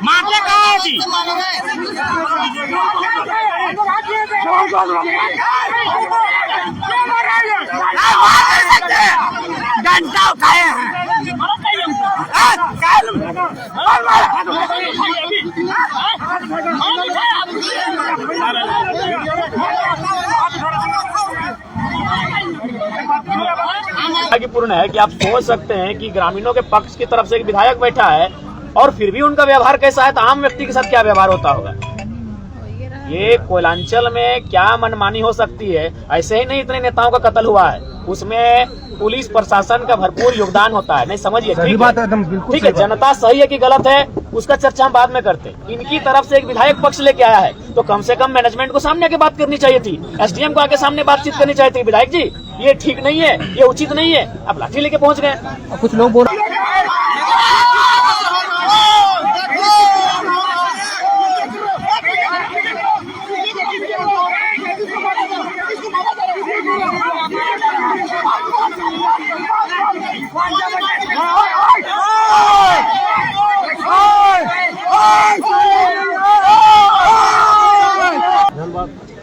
मारते कहाँ है जी? डंडा उठाए हैं। पूर्ण है कि आप सोच सकते हैं कि ग्रामीणों के पक्ष की तरफ से एक विधायक बैठा है और फिर भी उनका व्यवहार कैसा है, तो आम व्यक्ति के साथ क्या व्यवहार होता होगा। ये कोयलांचल में क्या मनमानी हो सकती है। ऐसे ही नहीं इतने नेताओं का कत्ल हुआ है, उसमें पुलिस प्रशासन का भरपूर योगदान होता है। नहीं समझिए, ठीक है, जनता सही है कि गलत है उसका चर्चा हम बाद में करते हैं। इनकी तरफ से एक विधायक पक्ष लेके आया है तो कम से कम मैनेजमेंट को सामने आके बात करनी चाहिए थी, एसडीएम को आके सामने बातचीत करनी चाहिए थी। विधायक जी ये ठीक नहीं है, ये उचित नहीं है, आप लाठी लेके पहुंच गए। कुछ लोग बोल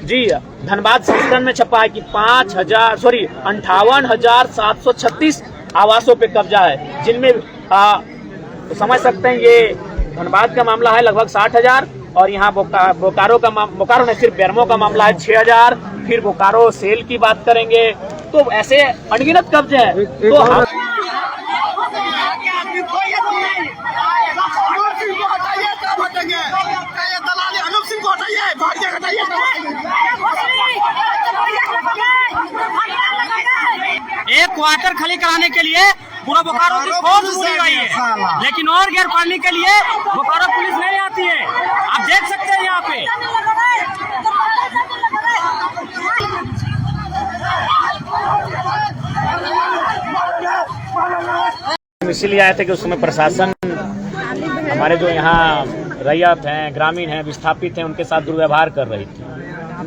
जी, धनबाद संस्करण में छपा है कि 58,736 आवासों पे कब्जा है, जिनमें तो समझ सकते हैं ये धनबाद का मामला है लगभग 60,000 और यहाँ बोकारो नहीं सिर्फ बेरमो का मामला है 6,000। फिर बोकारो सेल की बात करेंगे तो ऐसे अनगिनत कब्जे हैं। तो हम एक क्वार्टर खाली कराने के लिए पूरा बोकारो की फोर्स पूरी आई है, लेकिन और घेर पाने के लिए बोकारो पुलिस नहीं आती है। आप देख सकते हैं यहाँ पे। इसलिए आए थे कि उस समय प्रशासन हमारे जो यहाँ रैयत हैं, ग्रामीण हैं, विस्थापित हैं, उनके साथ दुर्व्यवहार कर रही थी।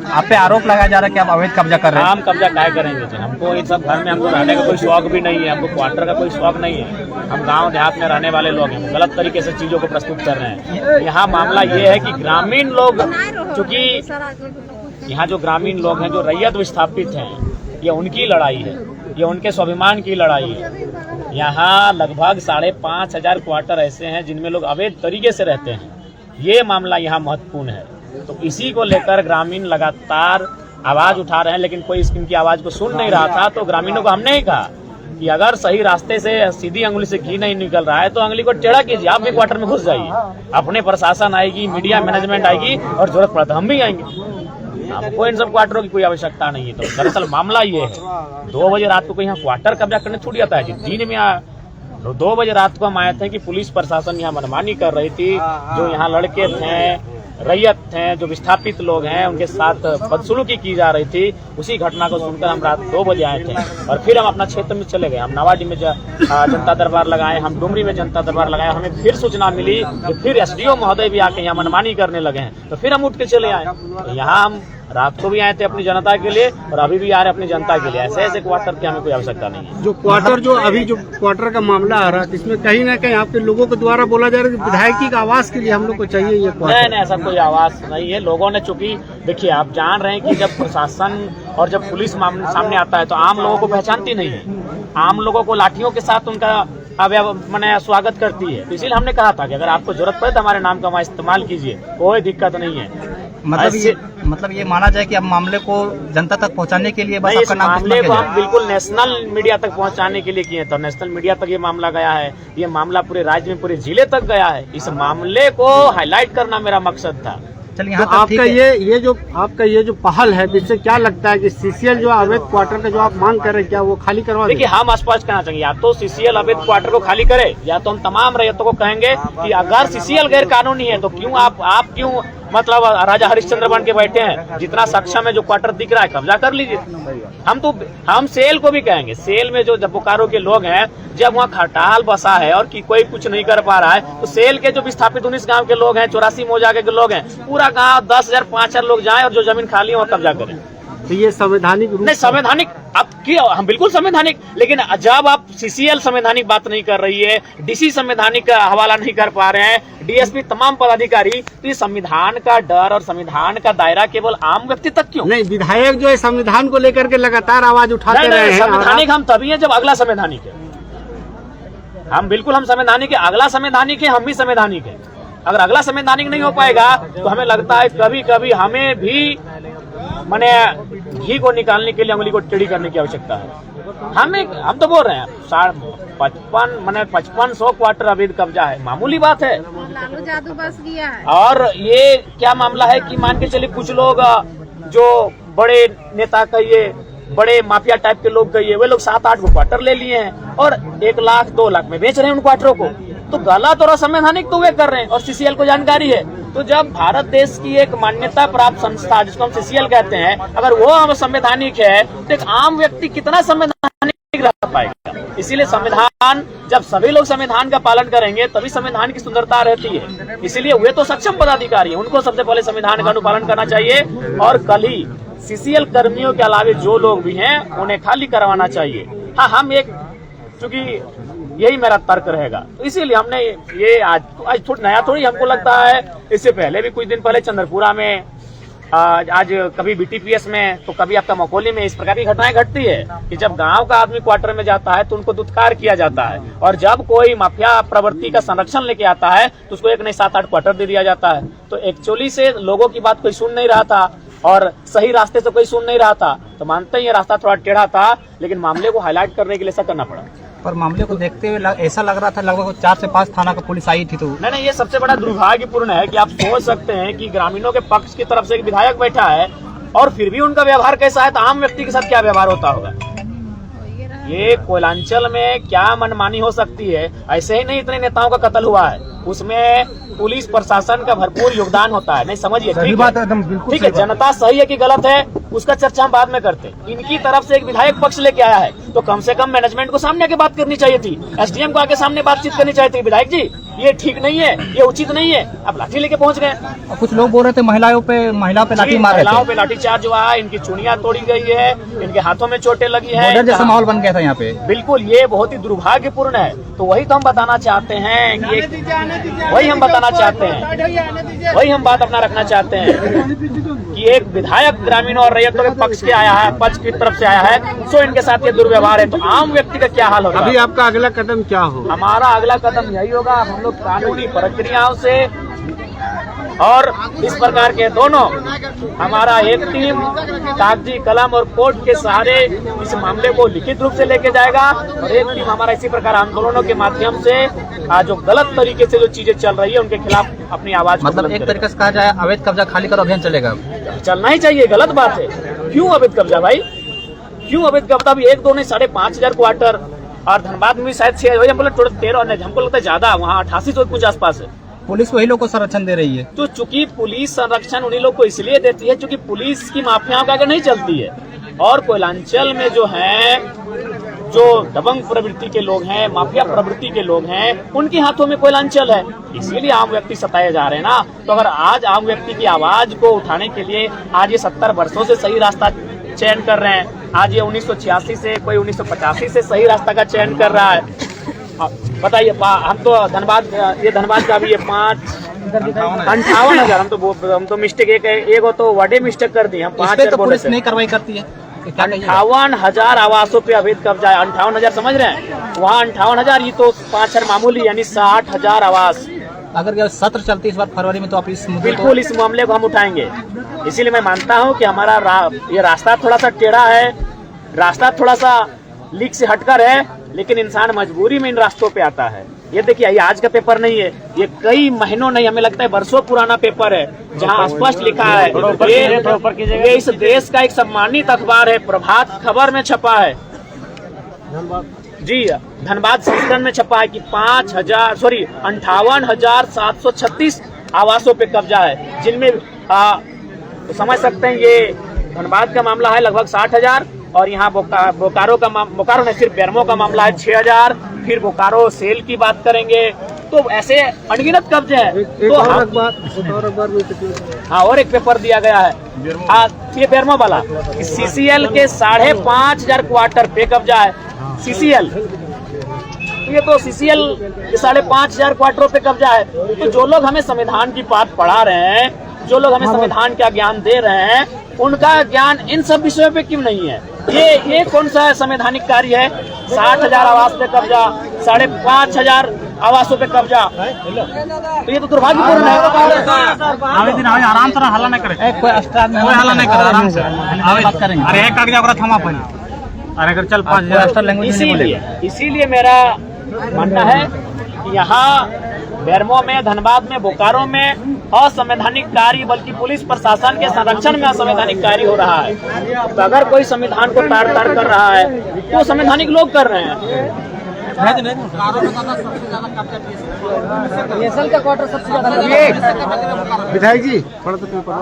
आप पे आरोप लगाया जा रहा है कि आप अवैध कब्जा कर रहे हैं। हम कब्जा क्या करेंगे जी, हमको इन सब घर में हमको रहने का कोई शौक भी नहीं है, हमको क्वार्टर का कोई शौक नहीं है। हम गांव देहात में रहने वाले लोग हैं, गलत तरीके से चीजों को प्रस्तुत कर रहे हैं। यहाँ मामला ये है कि ग्रामीण लोग, चूंकि यहाँ जो ग्रामीण लोग हैं, जो रैयत विस्थापित हैं, ये उनकी लड़ाई है, ये उनके स्वाभिमान की लड़ाई है। यहाँ लगभग 5,500 क्वार्टर ऐसे हैं जिनमें लोग अवैध तरीके से रहते हैं। ये मामला यहाँ महत्वपूर्ण है, तो इसी को लेकर ग्रामीण लगातार आवाज उठा रहे हैं, लेकिन कोई इनकी आवाज को सुन नहीं रहा था। तो ग्रामीणों को हमने ही कहा कि अगर सही रास्ते से सीधी अंगुली से घी नहीं निकल रहा है तो अंगुली को टेढ़ा कीजिए, आप भी क्वार्टर में घुस जाइए। अपने प्रशासन आएगी, मीडिया मैनेजमेंट आएगी और जरूरत पड़ा तो हम भी आएंगे। हमको इन सब क्वार्टरों की कोई आवश्यकता नहीं है। तो दरअसल मामला ये है, 2 बजे रात को यहाँ क्वार्टर कब्जा करने छूट जाता है जी। दिन में 2 बजे रात को हम आए थे कि पुलिस प्रशासन यहाँ मनमानी कर रही थी। जो यहाँ लड़के थे, रैयत थे, जो विस्थापित लोग हैं, उनके साथ बदसलूकी की जा रही थी। उसी घटना को सुनकर हम रात 2 बजे आए थे और फिर हम अपना क्षेत्र में चले गए। हम नवाडी में जनता दरबार लगाए, हम डुमरी में जनता दरबार लगाए। हमें फिर सूचना मिली कि फिर एसडीओ महोदय भी आके यहाँ मनमानी करने लगे हैं, तो फिर हम उठ के चले आए। तो यहाँ हम रात को भी आए थे अपनी जनता के लिए और अभी भी आ रहे अपनी जनता के लिए। ऐसे क्वार्टर की हमें कोई आवश्यकता नहीं है। जो क्वार्टर का मामला आ रहा है, इसमें कहीं ना कहीं आपके लोगों के द्वारा बोला जा रहा है कि विधायकी का आवास के लिए हम लोग को चाहिए ये क्वार्टर। नहीं, ऐसा कोई आवास नहीं है। लोगों ने, चूंकि देखिए आप जान रहे हैं कि जब प्रशासन और जब पुलिस सामने आता है तो आम लोगों को पहचानती नहीं है। आम लोगों को लाठियों के साथ उनका मैंने स्वागत करती है। तो इसीलिए हमने कहा था कि अगर आपको जरूरत पड़े तो हमारे नाम का वहाँ इस्तेमाल कीजिए, कोई दिक्कत नहीं है। मतलब ये माना जाए कि अब मामले को जनता तक पहुंचाने के लिए बस इस मामले को हम बिल्कुल नेशनल मीडिया तक पहुंचाने के लिए किए थे। नेशनल मीडिया तक ये मामला गया है, ये मामला पूरे राज्य में, पूरे जिले तक गया है। इस मामले को हाईलाइट करना मेरा मकसद था। चलिए, आपका ये जो पहल है, इससे क्या लगता है कि सीसीएल जो अवैध क्वार्टर का जो आप मांग कर रहे हैं, क्या वो खाली करवा? देखिए, हम स्पष्ट कहना चाहेंगे, या तो सीसीएल अवैध क्वार्टर को खाली करे, या तो हम तमाम रैयतों को कहेंगे कि अगर सीसीएल गैर कानूनी है तो क्यों आप क्यों मतलब राजा हरिश्चंद्र बन के बैठे हैं। जितना सक्षम है, जो क्वार्टर दिख रहा है कब्जा कर लीजिए। हम सेल को भी कहेंगे, सेल में जो बोकारो के लोग हैं, जब वहाँ खटाल बसा है और कि कोई कुछ नहीं कर पा रहा है, तो सेल के जो विस्थापित 19 गांव के लोग हैं, 84 मौजा के लोग हैं, पूरा गांव 10,000 5,000 लोग जाएं और जो जमीन खाली है वो कब्जा करें। तो ये संवैधानिक रूप नहीं संवैधानिक आप क्यों, हम बिल्कुल संवैधानिक, लेकिन जब आप सीसीएल संवैधानिक बात नहीं कर रही है, डीसी संवैधानिक का हवाला नहीं कर पा रहे हैं, डीएसपी तमाम पदाधिकारी, तो ये संविधान का डर और संविधान का दायरा केवल आम व्यक्ति तक क्यों? नहीं, विधायक जो है संविधान को लेकर के लगातार आवाज उठाते रहे हैं। संवैधानिक हम तभी है जब अगला संवैधानिक है। हम बिल्कुल हम संवैधानिक है, अगला संवैधानिक है, हम भी संवैधानिक है। अगर अगला संवैधानिक नहीं हो पाएगा तो हमें लगता है कभी कभी हमें भी माने घी को निकालने के लिए उंगली को टेढ़ी करने की आवश्यकता है। हम तो बोल रहे हैं 5500 क्वार्टर अवैध कब्जा है, मामूली बात है। लालू जादू बस गया है। और ये क्या मामला है कि मान के चलिए कुछ लोग जो बड़े नेता कहिए, बड़े माफिया टाइप के लोग कहिए, वे लोग 7-8 क्वार्टर ले लिए हैं और 1 लाख 2 लाख में बेच रहे हैं उन क्वार्टरों को। तो गलत और असंवैधानिक तो वे कर रहे हैं और सीसीएल को जानकारी है। तो जब भारत देश की एक मान्यता प्राप्त संस्था जिसको हम सीसीएल कहते हैं, अगर वो संवैधानिक है तो एक आम व्यक्ति कितना संवैधानिक रह पाएगा? इसीलिए संविधान, जब सभी लोग संविधान का पालन करेंगे तभी संविधान की सुंदरता रहती है। इसीलिए वे तो सक्षम पदाधिकारी हैं, उनको सबसे पहले संविधान का अनुपालन करना चाहिए और कल ही सीसीएल कर्मियों के अलावा जो लोग भी हैं उन्हें खाली करवाना चाहिए। हाँ, हम एक, चूंकि यही मेरा तर्क रहेगा, तो इसीलिए हमने ये आज थोड़ा नया थोड़ी, हमको लगता है इससे पहले भी कुछ दिन पहले चंद्रपुरा में, आज कभी बीटीपीएस में तो कभी आपका मकोली में इस प्रकार की घटनाएं घटती है कि जब गांव का आदमी क्वार्टर में जाता है तो उनको दुत्कार किया जाता है, और जब कोई माफिया प्रवृत्ति का संरक्षण लेके आता है तो उसको 1 नहीं 7-8 क्वार्टर दे दिया जाता है। तो एक्चुअली से लोगों की बात कोई सुन नहीं रहा था और सही रास्ते से कोई सुन नहीं रहा था, तो मानते हैं ये रास्ता थोड़ा टेढ़ा था, लेकिन मामले को हाईलाइट करने के लिए ऐसा करना पड़ा। पर मामले को देखते हुए ऐसा लग रहा था लगभग 4 से 5 थाना का पुलिस आई थी। तो नहीं, ये सबसे बड़ा दुर्भाग्यपूर्ण है कि आप सोच सकते हैं कि ग्रामीणों के पक्ष की तरफ से एक विधायक बैठा है और फिर भी उनका व्यवहार कैसा है, तो आम व्यक्ति के साथ क्या व्यवहार होता होगा। ये कोयलांचल में क्या मनमानी हो सकती है। ऐसे ही नहीं इतने नेताओं का कत्ल हुआ है, उसमें पुलिस प्रशासन का भरपूर योगदान होता है। नहीं समझिए, ठीक है, जनता सही है कि गलत है उसका चर्चा हम बाद में करते हैं। इनकी तरफ से एक विधायक पक्ष लेके आया है तो कम से कम मैनेजमेंट को सामने आके बात करनी चाहिए थी, एसडीएम को आके सामने बातचीत करनी चाहिए थी, विधायक जी ये ठीक नहीं है, ये उचित नहीं है, अब लाठी लेके पहुंच गए। कुछ लोग बोल रहे थे महिला पे लाठी मारे, महिलाओं पे लाठीचार्ज हुआ है, इनकी चुनियां तोड़ी गई है, इनके हाथों में चोटें लगी है, जैसा माहौल बन गया था यहाँ पे। बिल्कुल, ये बहुत ही दुर्भाग्यपूर्ण है। तो वही तो हम बताना चाहते हैं कि वही हम बताना चाहते हैं, वही हम बात अपना रखना चाहते हैं कि एक विधायक ग्रामीणों और रैयतों के पक्ष के आया है, पक्ष की तरफ से आया है, सो इनके साथ ये दुर्व्यवहार है, तो आम व्यक्ति का क्या हाल होगा? अभी आपका अगला कदम क्या हो? हमारा अगला कदम यही होगा, हम लोग कानूनी प्रक्रियाओं से और इस प्रकार के दोनों, हमारा एक टीम कागजी कलम और कोर्ट के सहारे इस मामले को लिखित रूप से लेके जाएगा और एक टीम हमारा इसी प्रकार आंदोलनों के माध्यम से जो गलत तरीके से जो चीजें चल रही है उनके खिलाफ अपनी आवाज, मतलब एक तरीके से कहा जाए अवैध कब्जा खाली करो अभियान चलेगा। चलना ही चाहिए, गलत बात है। क्यों अवैध कब्जा भाई, क्यों अवैध कब्जा? भी 1-2 नहीं 5,500 क्वार्टर, और धनबाद में भी शायद 6 बोले 13, नहीं हमको लगता है ज्यादा, वहाँ 8800 कुछ आसपास है। पुलिस वही लोग को संरक्षण दे रही है। तो चूंकि पुलिस संरक्षण उन्हीं लोग को इसलिए देती है क्योंकि पुलिस की माफियाओं का आगे नहीं चलती है, और कोयलांचल में जो है, जो दबंग प्रवृत्ति के लोग हैं, माफिया प्रवृत्ति के लोग हैं, उनके हाथों में कोयलांचल है, इसीलिए आम व्यक्ति सताए जा रहे हैं ना। तो अगर आज आम व्यक्ति की आवाज को उठाने के लिए आज ये 70 वर्षों से सही रास्ता चयन कर रहे हैं, आज ये 1986 से, कोई 1985 से सही रास्ता का चयन कर रहा है। बताइए, हम तो धनबाद, ये धनबाद का भी ये 58,000, हम तो मिस्टेक एक हो तो वर्डे मिस्टेक कर दी, हम 5,000 पुलिस नहीं कार्रवाई करती है। 58,000 आवासों पे अवैध कब्जा है। 58,000 समझ रहे हैं, वहाँ 58,000, ये तो 5 मामूली, यानी 60,000 आवास। अगर सत्र चलती इस बार फरवरी में तो आप इस बिल्कुल इस मामले को हम उठाएंगे। इसीलिए मैं मानता हूँ कि हमारा ये रास्ता थोड़ा सा टेढ़ा है, रास्ता थोड़ा सा लीक से हटकर है, लेकिन इंसान मजबूरी में इन रास्तों पे आता है। ये देखिए, ये आज का पेपर नहीं है, ये कई महीनों नहीं, हमें लगता है वर्षों पुराना पेपर है, जहाँ स्पष्ट लिखा है, ये इस देश का एक सम्मानित अखबार है, प्रभात खबर में छपा है जी, धनबाद संस्करण में छपा है कि 58,736 आवासों पे कब्जा है, जिनमें तो समझ सकते हैं ये धनबाद का मामला है लगभग 60,000, और यहाँ बोकारो नहीं, सिर्फ बेरमो का मामला है 6,000। फिर बोकारो सेल की बात करेंगे तो ऐसे अनगिनत कब्जे हैं। एक तो और अखबार में कितने? हाँ, और एक पेपर दिया गया है ये बेरमो वाला, CCL के 5,500 क्वार्टर पे कब्जा है। CCL ये तो CCL के 5,500 क्वार्टरों पे कब्जा है। तो जो लोग हमें संविधान की बात पढ़ा रहे हैं, जो लोग हमें संविधान का ज्ञान दे रहे हैं, उनका ज्ञान इन सब विषयों पे क्यों नहीं है? ये कौन सा संवैधानिक कार्य है? 60,000 आवास पे कब्जा, 5,500 आवासों पे कब्जा, तो ये तो दुर्भाग्यपूर्ण है। आराम से हल्ला नहीं करे, कोई अस्त्राध कोई हल्ला नहीं करे, आराम से बात करेंगे। अरे एक कागज अगर थमा पड़े, अरे अगर चल 5,000 इसीलिए मेरा मानना है कि यहाँ बेरमो में, धनबाद में, बोकारो में असंवैधानिक कार्य, बल्कि पुलिस प्रशासन के संरक्षण में असंवैधानिक कार्य हो रहा है। तो अगर कोई संविधान को ताड़ ताड़ कर रहा है तो संवैधानिक लोग कर रहे हैं। का क्वार्टर सबसे ज्यादा विधायक जी थोड़ा सा पेपर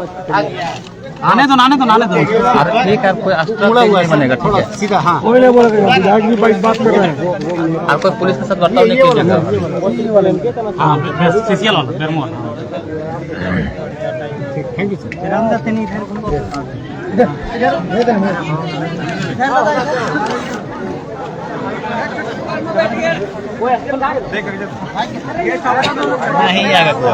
आने दो ठीक है, कोई अस्त्राध नहीं बनेगा, ठीक है। सीधा। हाँ, विधायक जी बात कर रहे हैं। और कोई पुलिस के साथ बर्ताव नहीं कीजिएगा। हाँ, CCL वाला बेरमो वाला। थैंक यू नहीं आएगा कोई।